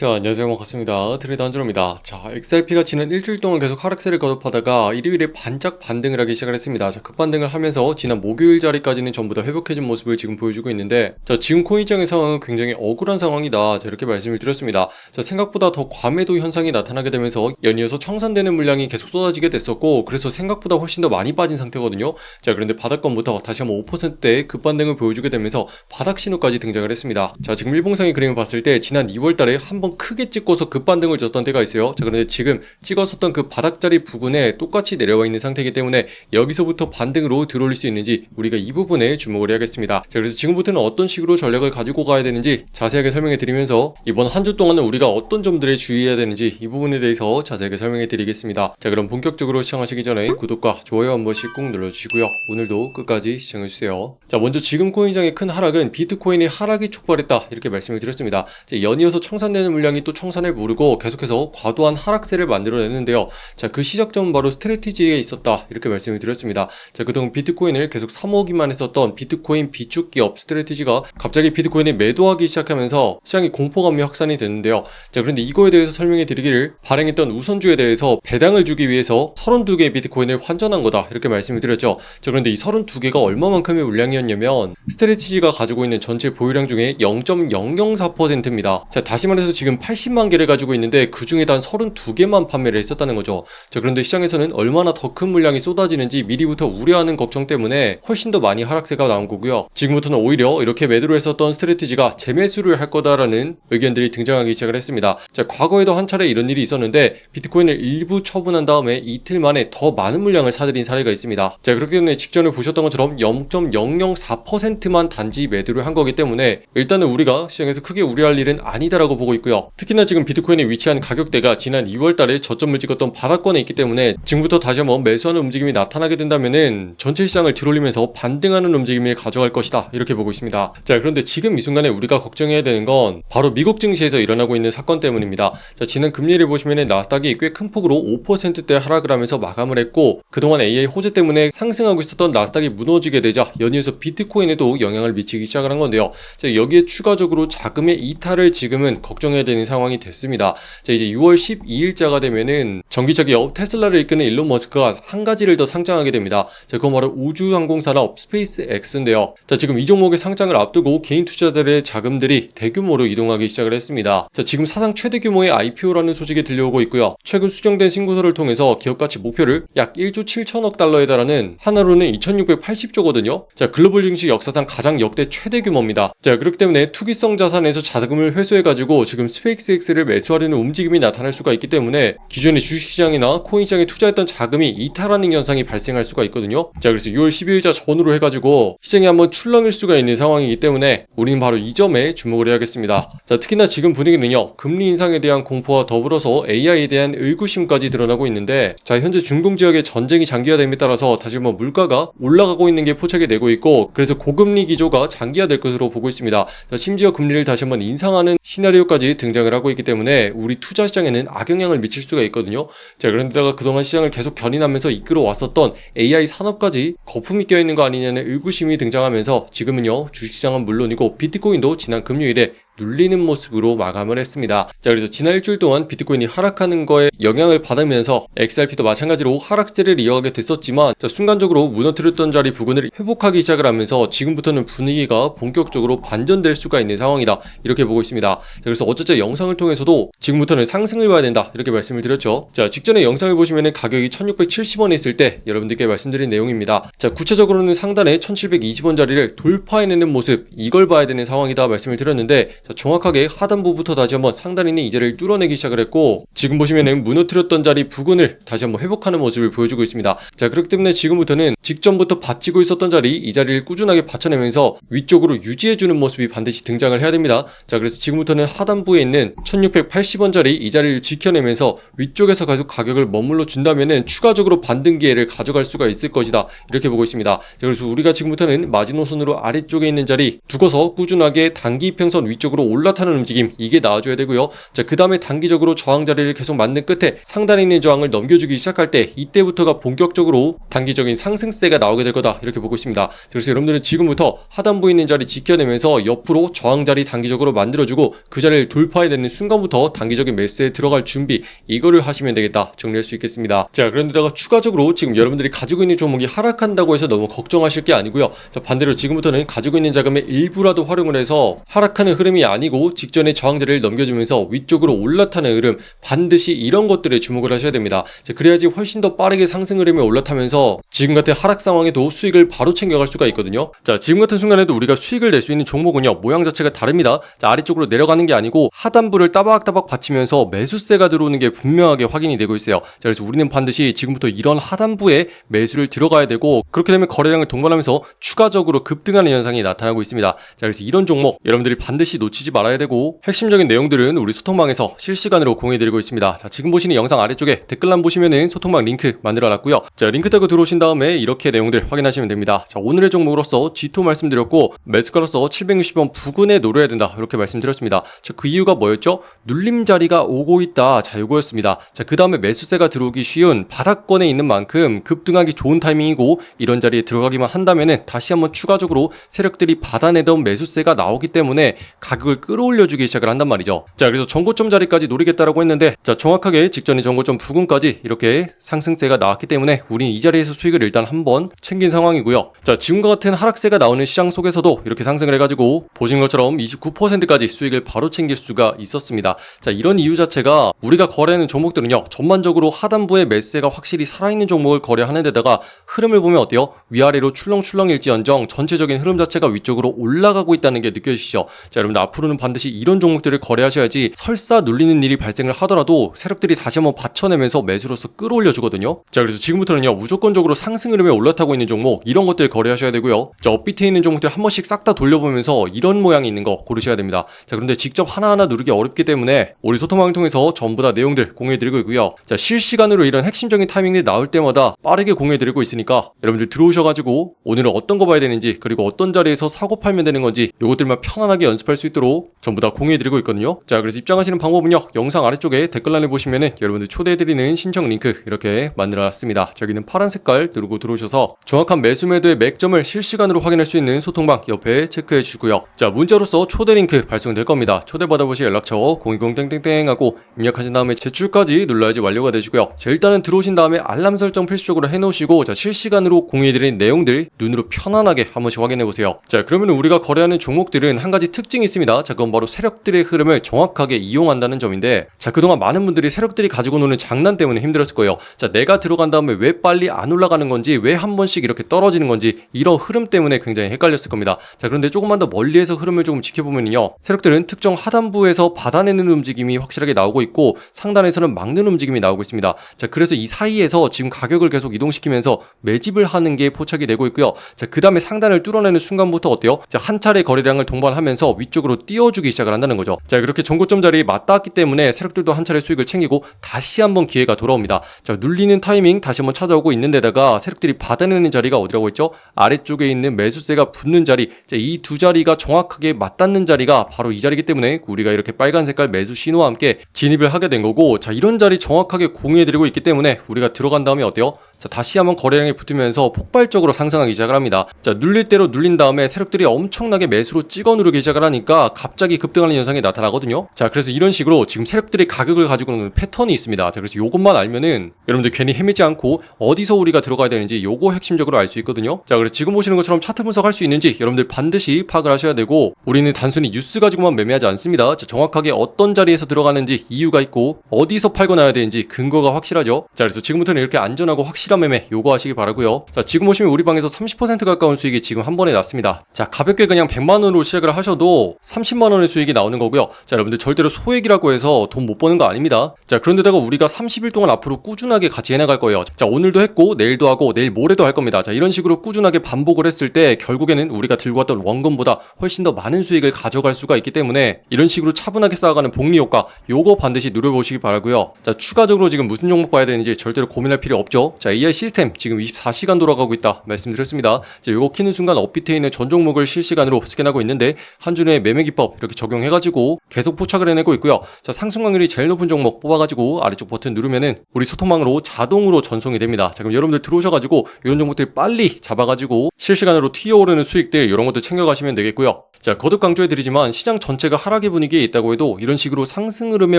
자, 안녕하세요. 반갑습니다. 트레이더 한준호입니다. 자, XRP가 지난 일주일 동안 계속 하락세를 거듭하다가 일요일에 반짝 반등을 하기 시작을 했습니다. 자, 급반등을 하면서 지난 목요일 자리까지는 전부 다 회복해진 모습을 지금 보여주고 있는데, 자, 지금 코인장의 상황은 굉장히 억울한 상황이다. 자, 이렇게 말씀을 드렸습니다. 자, 생각보다 더 과매도 현상이 나타나게 되면서 연이어서 청산되는 물량이 계속 쏟아지게 됐었고, 그래서 생각보다 훨씬 더 많이 빠진 상태거든요. 자, 그런데 바닥권부터 다시 한번 5%대의 급반등을 보여주게 되면서 바닥 신호까지 등장을 했습니다. 자, 지금 일봉상의 그림을 봤을 때 지난 2월 달에 한번 크게 찍고서 급반등을 줬던 때가 있어요. 자, 그런데 지금 찍었었던 그 바닥자리 부근에 똑같이 내려와 있는 상태이기 때문에 여기서부터 반등으로 들어올릴 수 있는지 우리가 이 부분에 주목을 해야겠습니다. 자, 그래서 지금부터는 어떤 식으로 전략을 가지고 가야 되는지 자세하게 설명해 드리면서 이번 한 주 동안은 우리가 어떤 점들에 주의해야 되는지 이 부분에 대해서 자세하게 설명해 드리겠습니다. 자, 그럼 본격적으로 시청하시기 전에 구독과 좋아요 한 번씩 꼭 눌러주시고요. 오늘도 끝까지 시청해주세요. 자, 먼저 지금 코인장의 큰 하락은 비트코인의 하락이 촉발했다, 이렇게 말씀을 드렸습니다. 자, 연이어서 청산되는 물량이 또 청산을 모르고 계속해서 과도한 하락세를 만들어내는데요. 자, 그 시작점은 바로 스트래티지에 있었다, 이렇게 말씀을 드렸습니다. 자, 그동안 비트코인을 계속 사모으기만 했었던 비트코인 비축 기업 스트래티지가 갑자기 비트코인을 매도하기 시작하면서 시장의 공포감이 확산이 됐는데요. 자, 그런데 이거에 대해서 설명해 드리기를, 발행했던 우선주에 대해서 배당을 주기 위해서 32개의 비트코인을 환전한 거다, 이렇게 말씀을 드렸죠. 자, 그런데 이 32개가 얼마만큼의 물량이었냐면 스트래티지가 가지고 있는 전체 보유량 중에 0.004%입니다. 자, 다시 말해서 지금 80만 개를 가지고 있는데 그 중에 단 32개만 판매를 했었다는 거죠. 자, 그런데 시장에서는 얼마나 더 큰 물량이 쏟아지는지 미리부터 우려하는 걱정 때문에 훨씬 더 많이 하락세가 나온 거고요. 지금부터는 오히려 이렇게 매도를 했었던 스트래티지가 재매수를 할 거다라는 의견들이 등장하기 시작을 했습니다. 자, 과거에도 한 차례 이런 일이 있었는데 비트코인을 일부 처분한 다음에 이틀 만에 더 많은 물량을 사들인 사례가 있습니다. 자, 그렇기 때문에 직전에 보셨던 것처럼 0.004%만 단지 매도를 한 거기 때문에 일단은 우리가 시장에서 크게 우려할 일은 아니다라고 보고 있고요. 특히나 지금 비트코인에 위치한 가격대가 지난 2월 달에 저점을 찍었던 바닥권에 있기 때문에 지금부터 다시 한번 매수하는 움직임이 나타나게 된다면은 전체 시장을 들어올리면서 반등하는 움직임을 가져갈 것이다, 이렇게 보고 있습니다. 자, 그런데 지금 이 순간에 우리가 걱정해야 되는 건 바로 미국 증시에서 일어나고 있는 사건 때문입니다. 자, 지난 금리를 보시면은 나스닥이 꽤 큰 폭으로 5%대 하락을 하면서 마감을 했고, 그동안 AI 호재 때문에 상승하고 있었던 나스닥이 무너지게 되자 연이어서 비트코인에도 영향을 미치기 시작을 한 건데요. 자, 여기에 추가적으로 자금의 이탈을 지금은 걱정해야 되는 상황이 됐습니다. 자, 이제 6월 12일자가 되면은 전기차 기업 테슬라를 이끄는 일론 머스크가 한 가지를 더 상장하게 됩니다. 자, 그건 바로 우주항공산업 스페이스X인데요. 자, 지금 이 종목의 상장을 앞두고 개인 투자자들의 자금들이 대규모로 이동하기 시작을 했습니다. 자, 지금 사상 최대 규모의 IPO라는 소식이 들려오고 있고요. 최근 수정된 신고서를 통해서 기업가치 목표를 약 1조 7천억 달러에 달하는, 하나로는 2680조거든요. 자, 글로벌 증시 역사상 가장 역대 최대 규모입니다. 자, 그렇기 때문에 투기성 자산에서 자금을 회수해가지고 지금 스페이스X를 매수하려는 움직임이 나타날 수가 있기 때문에 기존의 주식시장이나 코인시장에 투자했던 자금이 이탈하는 현상이 발생할 수가 있거든요. 자, 그래서 6월 12일자 전후로 해가지고 시장이 한번 출렁일 수가 있는 상황이기 때문에 우리는 바로 이 점에 주목을 해야겠습니다. 자, 특히나 지금 분위기는요, 금리 인상에 대한 공포와 더불어서 AI에 대한 의구심까지 드러나고 있는데, 자, 현재 중동 지역의 전쟁이 장기화됨에 따라서 다시 한번 물가가 올라가고 있는 게 포착이 되고 있고, 그래서 고금리 기조가 장기화될 것으로 보고 있습니다. 자, 심지어 금리를 다시 한번 인상하는 시나리오까지 등장을 하고 있기 때문에 우리 투자 시장에는 악영향을 미칠 수가 있거든요. 자, 그런데다가 그동안 시장을 계속 견인하면서 이끌어 왔었던 AI 산업까지 거품이 껴있는 거 아니냐는 의구심이 등장하면서 지금은요, 주식시장은 물론이고 비트코인도 지난 금요일에 눌리는 모습으로 마감을 했습니다. 자, 그래서 지난 일주일 동안 비트코인이 하락하는 거에 영향을 받으면서 XRP도 마찬가지로 하락세를 이어가게 됐었지만, 자, 순간적으로 무너뜨렸던 자리 부근을 회복하기 시작을 하면서 지금부터는 분위기가 본격적으로 반전될 수가 있는 상황이다, 이렇게 보고 있습니다. 자, 그래서 어쨌든 영상을 통해서도 지금부터는 상승을 봐야 된다, 이렇게 말씀을 드렸죠. 자, 직전에 영상을 보시면은 가격이 1670원에 있을 때 여러분들께 말씀드린 내용입니다. 자, 구체적으로는 상단에 1720원 자리를 돌파해내는 모습, 이걸 봐야 되는 상황이다 말씀을 드렸는데, 자, 정확하게 하단부부터 다시 한번 상단에 있는 이 자리를 뚫어내기 시작을 했고, 지금 보시면은 무너뜨렸던 자리 부근을 다시 한번 회복하는 모습을 보여주고 있습니다. 자, 그렇기 때문에 지금부터는 직전부터 받치고 있었던 자리, 이 자리를 꾸준하게 받쳐내면서 위쪽으로 유지해주는 모습이 반드시 등장을 해야 됩니다. 자, 그래서 지금부터는 하단부에 있는 1680원 자리, 이 자리를 지켜내면서 위쪽에서 계속 가격을 머물러 준다면은 추가적으로 반등 기회를 가져갈 수가 있을 것이다, 이렇게 보고 있습니다. 자, 그래서 우리가 지금부터는 마지노선으로 아래쪽에 있는 자리 두고서 꾸준하게 단기 이평선 위쪽으로 단기적으로 올라타는 움직임, 이게 나와줘야 되고요. 자, 그 다음에 단기적으로 저항 자리를 계속 만든 끝에 상단에 있는 저항을 넘겨주기 시작할 때 이때부터가 본격적으로 단기적인 상승세가 나오게 될 거다, 이렇게 보고 있습니다. 그래서 여러분들은 지금부터 하단부에 있는 자리 지켜내면서 옆으로 저항 자리 단기적으로 만들어주고 그 자리를 돌파해내는 순간부터 단기적인 매수에 들어갈 준비, 이거를 하시면 되겠다, 정리할 수 있겠습니다. 자, 그런데다가 추가적으로 지금 여러분들이 가지고 있는 종목이 하락한다고 해서 너무 걱정하실 게 아니고요. 자, 반대로 지금부터는 가지고 있는 자금의 일부라도 활용을 해서 하락하는 흐름이 아니고 직전에 저항자리를 넘겨주면서 위쪽으로 올라타는 흐름, 반드시 이런 것들에 주목을 하셔야 됩니다. 자, 그래야지 훨씬 더 빠르게 상승 흐름에 올라타면서 지금 같은 하락 상황에도 수익을 바로 챙겨갈 수가 있거든요. 자, 지금 같은 순간에도 우리가 수익을 낼 수 있는 종목은요, 모양 자체가 다릅니다. 자, 아래쪽으로 내려가는 게 아니고 하단부를 따박따박 받치면서 매수세가 들어오는 게 분명하게 확인이 되고 있어요. 자, 그래서 우리는 반드시 지금부터 이런 하단부에 매수를 들어가야 되고, 그렇게 되면 거래량을 동반하면서 추가적으로 급등하는 현상이 나타나고 있습니다. 자, 그래서 이런 종목 여러분들이 반드시 놓치지 말아야 되고, 핵심적인 내용들은 우리 소통방에서 실시간으로 공유해드리고 있습니다. 자, 지금 보시는 영상 아래쪽에 댓글란 보시면은 소통방 링크 만들어놨고요. 자, 링크 타고 들어오신 다음에 이렇게 내용들 확인하시면 됩니다. 자, 오늘의 종목으로서 G2 말씀드렸고, 매수가로서 760원 부근에 노려야 된다, 이렇게 말씀드렸습니다. 자, 그 이유가 뭐였죠? 눌림 자리가 오고 있다. 자, 요거였습니다. 자, 그 다음에 매수세가 들어오기 쉬운 바닥권에 있는 만큼 급등하기 좋은 타이밍이고, 이런 자리에 들어가기만 한다면은 다시 한번 추가적으로 세력들이 받아내던 매수세가 나오기 때문에 가격을 끌어올려주기 시작을 한단 말이죠. 자, 그래서 전고점 자리까지 노리겠다라고 했는데, 자, 정확하게 직전에 전고점 부근까지 이렇게 상승세가 나왔기 때문에 우린 이 자리에서 수익을 일단 한번 챙긴 상황이고요. 자, 지금과 같은 하락세가 나오는 시장 속에서도 이렇게 상승을 해가지고 보시는 것처럼 29%까지 수익을 바로 챙길 수가 있었습니다. 자, 이런 이유 자체가 우리가 거래하는 종목들은요, 전반적으로 하단부의 매수세가 확실히 살아있는 종목을 거래하는 데다가 흐름을 보면 어때요? 위아래로 출렁출렁일지언정 전체적인 흐름 자체가 위쪽으로 올라가고 있다는 게 느껴지시죠? 자, 여러분들 앞으로는 반드시 이런 종목들을 거래하셔야지 설사 눌리는 일이 발생을 하더라도 세력들이 다시 한번 받쳐내면서 매수로서 끌어올려 주거든요. 자, 그래서 지금부터는요, 무조건적으로 상승 흐름에 올라타고 있는 종목, 이런 것들 거래하셔야 되고요. 자, 업비트에 있는 종목들 한 번씩 싹 다 돌려보면서 이런 모양이 있는 거 고르셔야 됩니다. 자, 그런데 직접 하나하나 누르기 어렵기 때문에 우리 소통방을 통해서 전부 다 내용들 공유해드리고 있고요. 자, 실시간으로 이런 핵심적인 타이밍들이 나올 때마다 빠르게 공유해드리고 있으니까 여러분들 들어오셔가지고 오늘은 어떤 거 봐야 되는지, 그리고 어떤 자리에서 사고 팔면 되는 건지, 요것들만 편안하게 연습할 수 있도록 전부 다 공유해드리고 있거든요. 자, 그래서 입장하시는 방법은요, 영상 아래쪽에 댓글란에 보시면은 여러분들 초대해드리는 신청 링크 이렇게 만들어놨습니다. 저기는 파란 색깔 누르고 들어오셔서 정확한 매수 매도의 맥점을 실시간으로 확인할 수 있는 소통방 옆에 체크해 주고요. 자, 문자로서 초대 링크 발송될 겁니다. 초대 받아보실 연락처 020땡땡땡 하고 입력하신 다음에 제출까지 눌러야지 완료가 되시고요. 자, 일단은 들어오신 다음에 알람 설정 필수적으로 해놓으시고, 자, 실시간으로 공유해드린 내용들 눈으로 편안하게 한 번씩 확인해보세요. 자, 그러면 우리가 거래하는 종목들은 한 가지 특징이 있습니다. 자, 그건 바로 세력들의 흐름을 정확하게 이용한다는 점인데, 자, 그동안 많은 분들이 세력들이 가지고 노는 장난 때문에 힘들었을 거예요. 자, 내가 들어간 다음에 왜 빨리 안 올라가는 건지, 왜 한 번씩 이렇게 떨어지는 건지, 이런 흐름 때문에 굉장히 헷갈렸을 겁니다. 자, 그런데 조금만 더 멀리에서 흐름을 조금 지켜보면요, 세력들은 특정 하단부에서 받아내는 움직임이 확실하게 나오고 있고, 상단에서는 막는 움직임이 나오고 있습니다. 자, 그래서 이 사이에서 지금 가격을 계속 이동시키면서 매집을 하는 게 포착이 되고 있고요. 자, 그 다음에 상단을 뚫어내는 순간부터 어때요? 자, 한 차례 거래량을 동반하면서 위쪽으로 띄워주기 시작을 한다는 거죠. 자, 그렇게 전고점 자리에 맞닿았기 때문에 세력들도 한 차례 수익을 챙기고 다시 한번 기회가 돌아옵니다. 자, 눌리는 타이밍 다시 한번 찾아오고 있는 데다가 세력들이 받아내는 자리가 어디라고 했죠? 아래쪽에 있는 매수세가 붙는 자리. 자, 이 두 자리가 정확하게 맞닿는 자리가 바로 이 자리이기 때문에 우리가 이렇게 빨간 색깔 매수 신호와 함께 진입을 하게 된 거고, 자, 이런 자리 정확하게 공유해드리고 있기 때문에 우리가 들어간 다음에 어때요? 자, 다시 한번 거래량이 붙으면서 폭발적으로 상승하기 시작을 합니다. 자, 눌릴 대로 눌린 다음에 세력들이 엄청나게 매수로 찍어 누르기 시작을 하니까 갑자기 급등하는 현상이 나타나거든요. 자, 그래서 이런 식으로 지금 세력들이 가격을 가지고 노는 패턴이 있습니다. 자, 그래서 요것만 알면은 여러분들 괜히 헤매지 않고 어디서 우리가 들어가야 되는지 요거 핵심적으로 알 수 있거든요. 자, 그래서 지금 보시는 것처럼 차트 분석할 수 있는지 여러분들 반드시 파악을 하셔야 되고, 우리는 단순히 뉴스 가지고만 매매하지 않습니다. 자, 정확하게 어떤 자리에서 들어가는지 이유가 있고 어디서 팔고 나야 되는지 근거가 확실하죠. 자, 그래서 지금부터는 이렇게 안전하고 확실한 매매 요거 하시기 바라고요. 자, 지금 보시면 우리 방에서 30% 가까운 수익이 지금 한 번에 났습니다. 자, 가볍게 그냥 100만원으로 시작을 하셔도 30만원의 수익이 나오는 거고요. 자, 여러분들 절대로 소액이라고 해서 돈 못 버는 거 아닙니다. 자, 그런데다가 우리가 30일 동안 앞으로 꾸준하게 같이 해나갈 거예요. 자, 오늘도 했고 내일도 하고 내일 모레도 할 겁니다. 자, 이런 식으로 꾸준하게 반복을 했을 때 결국에는 우리가 들고 왔던 원금보다 훨씬 더 많은 수익을 가져갈 수가 있기 때문에 이런 식으로 차분하게 쌓아가는 복리 효과 요거 반드시 누려보시기 바라고요. 자, 추가적으로 지금 무슨 종목 봐야 되는지 절대로 고민할 필요 없죠. 자, AI 시스템 지금 24시간 돌아가고 있다 말씀드렸습니다. 자, 요거 키는 순간 업비트에 있는 전 종목을 실시간으로 스캔하고 있는데 한준의 매매 기법 이렇게 적용해가지고 계속 포착을 해내고 있고요. 자, 상승 확률이 제일 높은 종목 뽑아가지고 아래쪽 버튼 누르면은 우리 소통망으로 자동으로 전송이 됩니다. 자, 그럼 여러분들 들어오셔가지고 이런 종목들 빨리 잡아가지고 실시간으로 튀어오르는 수익들 이런 것들 챙겨가시면 되겠고요. 자, 거듭 강조해드리지만 시장 전체가 하락의 분위기에 있다고 해도 이런 식으로 상승 흐름에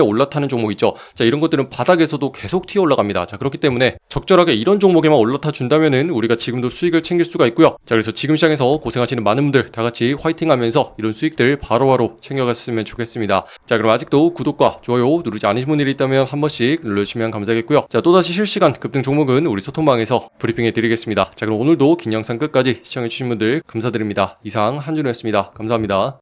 올라타는 종목 있죠. 자, 이런 것들은 바닥에서도 계속 튀어 올라갑니다. 자, 그렇기 때문에 적절하게 이런 종목에만 올라타 준다면은 우리가 지금도 수익을 챙길 수가 있고요. 자, 그래서 지금 시장에서 고생하시는 많은 분들 다 같이 화이팅 하면서 이런 수익들 바로바로 챙겨갔으면 좋겠습니다. 자, 그럼 아직도 구독과 좋아요 누르지 않으신 분들이 있다면 한 번씩 눌러주시면 감사하겠고요. 자, 또다시 실시간 급등 종목은 우리 소통방에서 브리핑해 드리겠습니다. 자, 그럼 오늘도 긴 영상 끝까지 시청해주신 분들 감사드립니다. 이상 한준호였습니다. 감사합니다.